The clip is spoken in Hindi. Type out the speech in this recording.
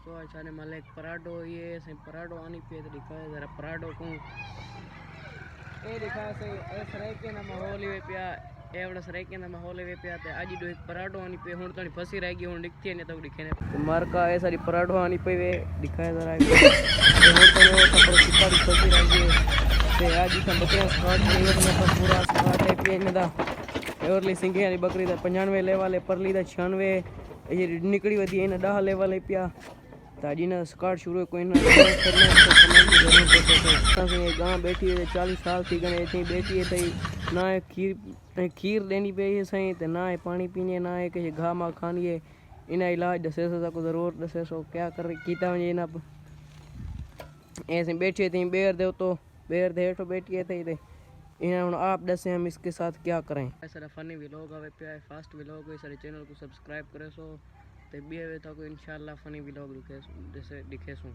को अचाने मालिक पराठो ये से पराठो आनी पे तो दिखाए जरा पराठो को ए दिखा से ए सरेके ना माहौल वे पिया एवड़ा सरेके ना माहौल वे पिया ते आज दो एक पराठो आनी पे हुन तणी फसी रह गई हुन दिखती ने तो दिखे ने मार का ए सारी पराठो आनी पे वे दिखाए जरा हुन तो कपड़ो सिपारी फसी रह गई ते आज का बकरा स्काट नहीं तो पूरा स्काट है पे ने दा एवरली सिंगी वाली बकरी दा 95 लेवल परली दा 96 ये निकली वधी इन 10 लेवल पिया ताजी ना स्काट शुरू कोई ना करने तो कमेंट की जरूरत है ये गांव बैठी है 40 साल थी गने इतनी बैठी है तई ना खीर देनी पे है सही ते ना पानी पीने ना है कि घा मा खानी है इना इलाज दसे सो को जरूर दसे सो क्या कर कीता वजे इना ऐसे बैठी थी बेर दे तो बेर दे तो बैठी है तई इन्हें आप दसे हम इसके साथ क्या करें ऐसा फनी व्लॉग आवे पे फास्ट व्लॉग सारे चैनल को सब्सक्राइब करे सो ते बे तो इंशाल्लाह फनी व्लॉग दिखे सो